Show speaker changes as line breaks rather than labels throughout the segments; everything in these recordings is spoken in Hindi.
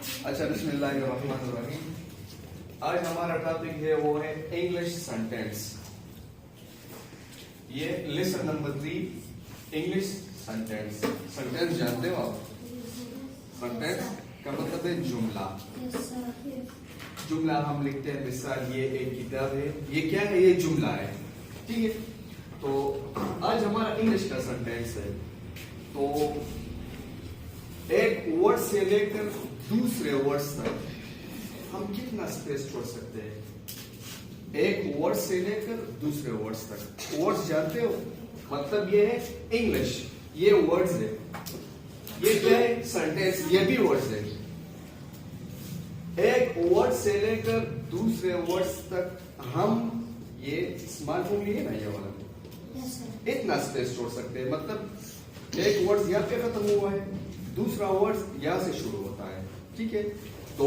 अच्छा, बिस्मिल्लाहिर्रहमानिर्रहीम। आज हमारा टॉपिक है वो है इंग्लिश सेंटेंस। ये lesson number 3 English sentence. Sentence जानते हो आप? सेंटेंस का मतलब है जुमला। जुमला हम लिखते हैं, मिसाल ये एक किताब है, ये क्या है? ये जुमला है, ठीक है। तो आज हमारा इंग्लिश का सेंटेंस है। तो एक वर्ड से लेकर दूसरे वर्ड्स तक हम कितना स्पेस छोड़ सकते हैं? एक वर्ड से लेकर दूसरे वर्ड्स तक। वर्ड्स जानते हो? मतलब ये है इंग्लिश, ये वर्ड्स है। ये क्या है? सेंटेंस, ये भी वर्ड्स है। एक वर्ड से लेकर दूसरे वर्ड्स तक हम ये स्मॉल फॉर्म है ना, ये वाला इतना स्पेस छोड़ सकते हैं। मतलब एक वर्ड यहाँ पे खत्म हुआ है, दूसरा वर्ड यहां से शुरू होता है, ठीक है। तो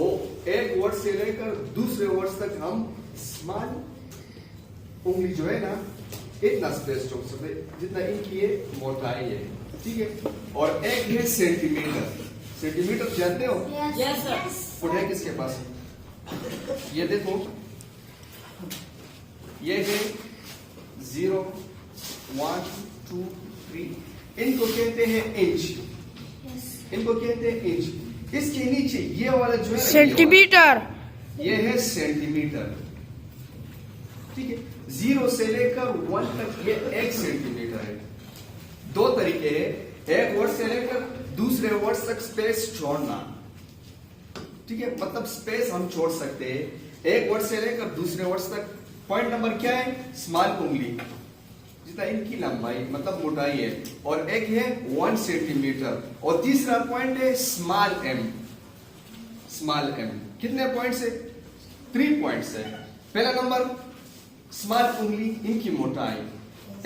एक वर्ड से लेकर दूसरे वर्ड तक हम स्मॉल उंगली जो है ना, इतना स्पेस छोड़ सकते हैं जितना इनकी ये मोटाई है, ठीक है। और एक है सेंटीमीटर। सेंटीमीटर जानते हो?
Yes sir.
फुट है किसके पास? ये देखो, ये है 0, 1, 2, 3। इनको कहते हैं इंच। इनको कहते हैं इंच। इसके नीचे ये वाला जो है
सेंटीमीटर,
ये है सेंटीमीटर, ठीक है। 0 से लेकर 1 तक ये 1 सेंटीमीटर है। दो तरीके हैं, एक वर्ड से लेकर दूसरे वर्ड तक स्पेस छोड़ना, ठीक है। मतलब स्पेस हम छोड़ सकते हैं एक वर्ड से लेकर दूसरे वर्ड तक। पॉइंट नंबर क्या है? स्मॉल उंगली जितना इनकी लंबाई मतलब मोटाई है, और एक है 1 सेंटीमीटर। और तीसरा पॉइंट है स्मॉल एम। स्मॉल एम कितने पॉइंट है? 3 पॉइंट्स है। पहला नंबर स्मॉल उंगली, इनकी मोटाई,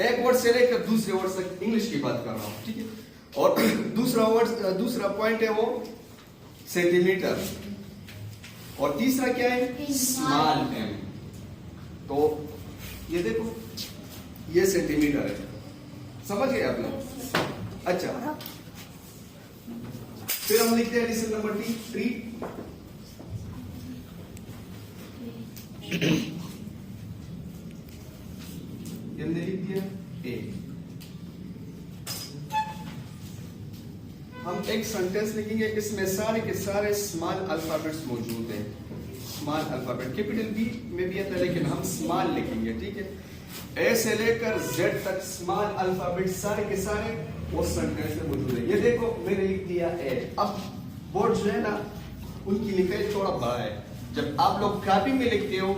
एक वर्ड से लेकर दूसरे वर्ड तक, इंग्लिश की बात कर रहा हूं, ठीक है। और दूसरा पॉइंट है वो सेंटीमीटर, और तीसरा क्या है? Small m. तो ये देखो, ये सेंटीमीटर है, समझ गए आप लोग? अच्छा, फिर हम लिखते हैं लेसन नंबर 3। हमने लिख दिया ए। हम एक सेंटेंस लिखेंगे, इसमें सारे के सारे स्मॉल अल्फाबेट्स मौजूद हैं। स्मॉल अल्फाबेट कैपिटल बी में भी आता है, लेकिन हम स्मॉल लिखेंगे, ठीक है। ए से लेकर जेड तक स्मॉल अल्फाबेट सारे के सारे उस सेंटेंस में मौजूद है। ये देखो, मैंने लिख दिया ए। अब बोर्ड जो है ना, उनकी लिखाई थोड़ा बड़ा है। जब आप लोग कॉपी में लिखते हो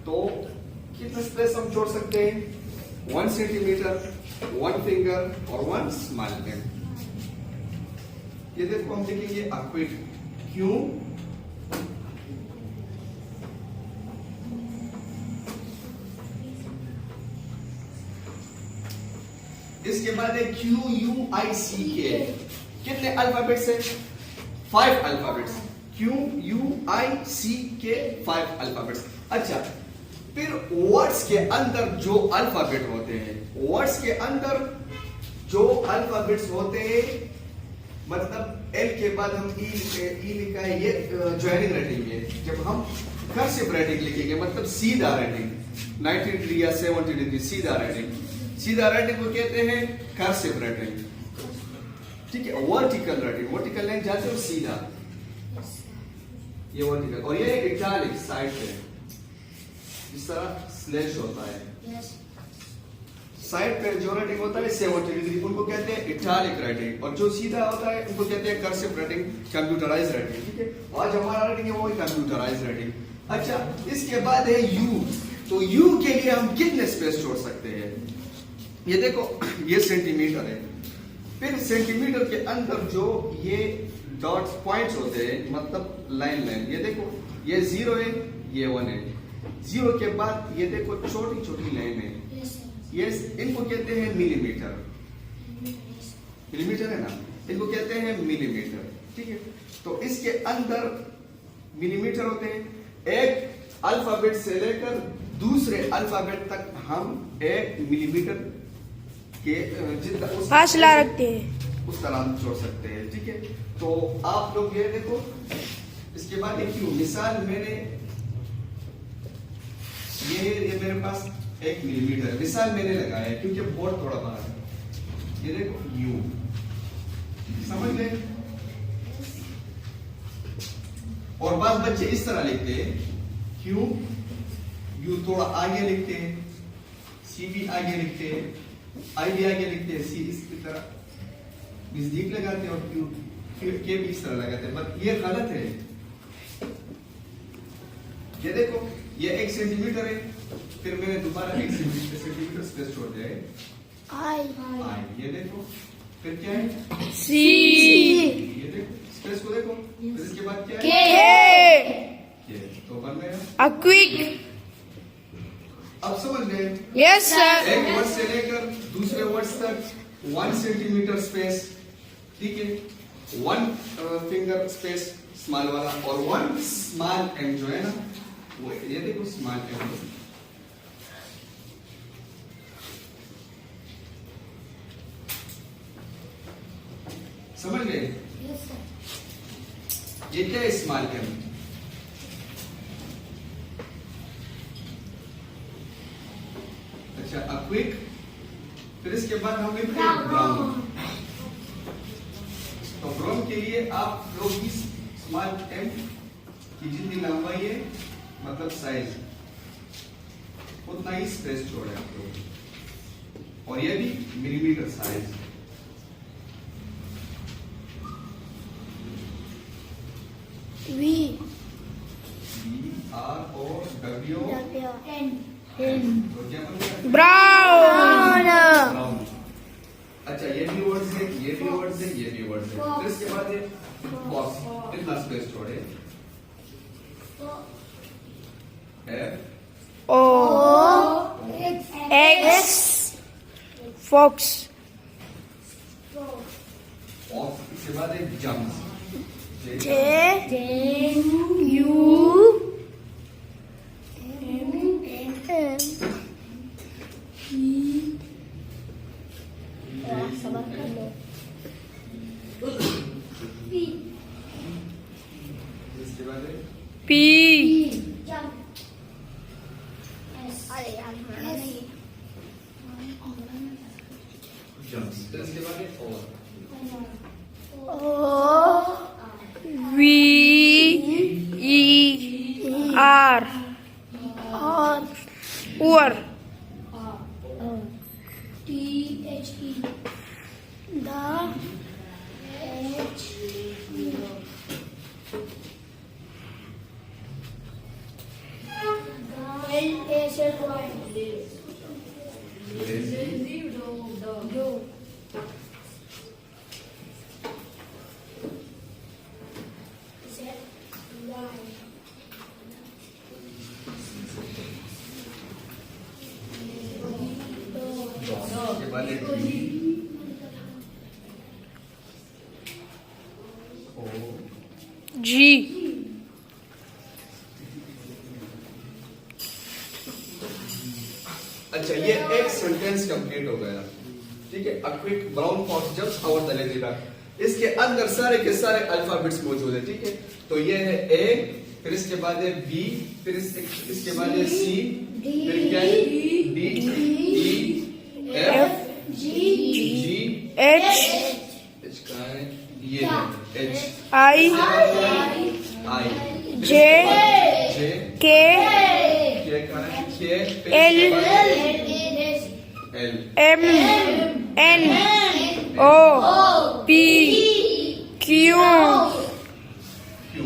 तो कितना स्पेस हम छोड़ सकते हैं? 1 सेंटीमीटर, 1 फिंगर और 1 स्मॉल एम। ये देखो, हम लिखेंगे अक्विट। क्यों? इसके बाद है QUICK। कितने अल्फाबेट्स है? 5 अल्फाबेट्स। QUICK 5 alphabets. अच्छा, फिर वर्ड्स के अंदर जो अल्फाबेट होते हैं, वर्ड्स के अंदर जो अल्फाबेट्स होते हैं, मतलब एल के बाद हम ई लिखा है, ये ज्वाइनिंग राइटिंग है। जब हम कर्सिव राइटिंग लिखेंगे, मतलब सीधा राइटिंग, 90 डिग्री या 70 डिग्री सीधा राइटिंग। सीधा राइटिंग को कहते हैं कर्सिव राइटिंग, ठीक है। वर्टिकल राइटिंग, वर्टिकल लाइन जाते हो सीधा, ये वर्टिकल। और ये इटैलिक साइड पे, इस तरह स्लैश होता है। साइड पे जो राइटिंग होता है 70 डिग्री, उनको कहते हैं इटैलिक राइटिंग। और जो सीधा होता है उनको कहते हैं कर्सिव राइटिंग, कंप्यूटराइज्ड राइटिंग, ठीक है। आज हमारा राइटिंग है वो कंप्यूटराइज्ड राइटिंग। अच्छा, इसके बाद है यू। तो यू के लिए हम कितने स्पेस छोड़ सकते हैं? ये देखो, ये सेंटीमीटर है। फिर सेंटीमीटर के अंदर जो ये डॉट्स पॉइंट्स होते हैं, मतलब लाइन, ये देखो, ये 0 है, ये 1 है। 0 के बाद ये देखो छोटी छोटी लाइन है, ये इनको कहते हैं मिलीमीटर। मिलीमीटर है ना, इनको कहते हैं मिलीमीटर, ठीक है। तो इसके अंदर मिलीमीटर होते हैं। एक अल्फाबेट से लेकर दूसरे अल्फाबेट तक हम 1 मिलीमीटर के जितना
फासला रखते हैं,
उस तरह हम छोड़ सकते हैं, ठीक है। तो आप लोग ये देखो, इसके बाद एक क्यू, मिसाल मैंने ये मेरे पास 1 मिलीमीटर मिसाल मैंने लगाया है क्योंकि बोर्ड थोड़ा बाहर है। ये देखो यू, समझ गए। और बाद बच्चे इस तरह लिखते हैं, क्यू यू थोड़ा आगे लिखते हैं, सी भी आगे लिखते हैं, आई भी आगे लिखते हैं, सी इसकी तरह नजदीक लगाते हैं और क्यू के भी इस तरह लगाते हैं, बट ये गलत है। ये देखो ये 1 सेंटीमीटर है, फिर मैंने दोबारा 1 सेंटीमीटर स्पेस छोड़ दिया है, आई। ये देखो फिर क्या है,
सी।
ये देखो स्पेस को देखो, फिर इसके बाद क्या है, के। तो बन गया
क्विक।
अब समझ गए।
Yes sir.
एक वर्ड से लेकर दूसरे वर्ड्स तक 1 सेंटीमीटर स्पेस, ठीक है, 1 फिंगर स्पेस स्मॉल वाला, और 1 स्मॉल एम जो है ना वो, ये देखो स्मॉल एम, समझ गए। ये क्या है स्मॉल एम, अच्छा क्विक, फिर इसके बाद हम लिखते हैं ब्राउन। तो ब्राउन के लिए आप लोग इस स्मॉल एम की जितनी लंबाई है मतलब साइज उतना ही स्पेस छोड़े आप लोग, और ये भी millimetre size.
V
R O W
N
तो क्या बन गया,
ब्राउन।
ब्राउन। अच्छा ये भी वर्ड्स है, ये भी वर्ड्स है, ये भी वर्ड्स है, फिर इसके बाद ये बॉक्स, कितना स्पेस छोड़े, F
O X fox.
Of, इसके बाद एक जंप,
जे यू
इसके बाद है
पी।
जंप, फिर इसके बाद है over,
O V E R over.
इसके बाद है डी, ओ,
जी।
अच्छा ये एक सेंटेंस कंप्लीट हो गया, ठीक है। A quick brown fox jumps over the lazy rock, इसके अंदर सारे के सारे अल्फाबेट्स मौजूद है, ठीक है। तो ये है ए, फिर इसके बाद है बी, फिर इसके बाद है सी, फिर क्या है डी, ई, एफ, जी, एच का है ये एच,
आई
आई,
जे
जे
के
का है K,
L
L,
M N O P Q
Q,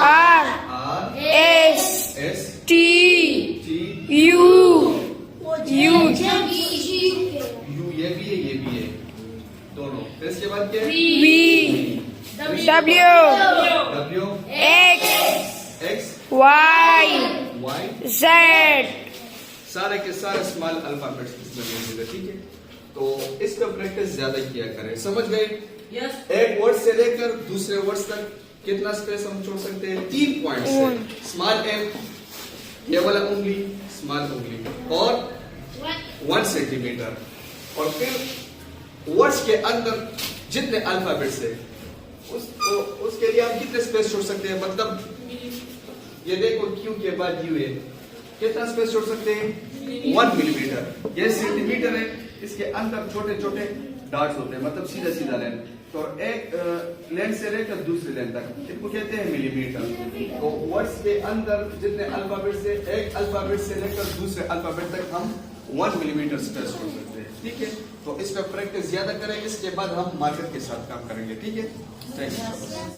R
R
S
S
T
T
U U
U, ये भी है दोनों। फिर इसके बाद क्या है
V W
W,
X
X,
Y
Y,
Z.
सारे के सारे स्मॉल अल्फाबेट्स इसमें मौजूद है, ठीक है। तो इसका प्रैक्टिस ज्यादा किया करें, समझ गए। एक वर्ड से लेकर दूसरे वर्ड्स तक कितना स्पेस हम छोड़ सकते हैं, 3 पॉइंट्स है। स्मॉल एम, ये वाला उंगली, स्मॉल उंगली, और 1 सेंटीमीटर, और फिर वर्ड्स के अंदर जितने अल्फाबेट्स है उसके लिए हम कितने स्पेस छोड़ सकते हैं? मतलब ये देखो क्यू के बाद यू है, कितना स्पेस छोड़ सकते हैं? 1 मिलीमीटर। ये सेंटीमीटर है, इसके अंदर छोटे छोटे डॉट्स होते हैं, मतलब सीधा सीधा लेंथ। तो एक लेंथ से लेकर दूसरे लेंथ तक इसको कहते हैं मिलीमीटर। तो वर्ड्स के अंदर जितने अल्फाबेट से, एक अल्फाबेट से लेकर दूसरे अल्फाबेट तक हम 1 मिलीमीटर स्पेस छोड़ सकते हैं। ठीक है, तो इस पर प्रैक्टिस ज्यादा करें, इसके बाद हम मार्कर के साथ काम करेंगे। ठीक है, थैंक यू।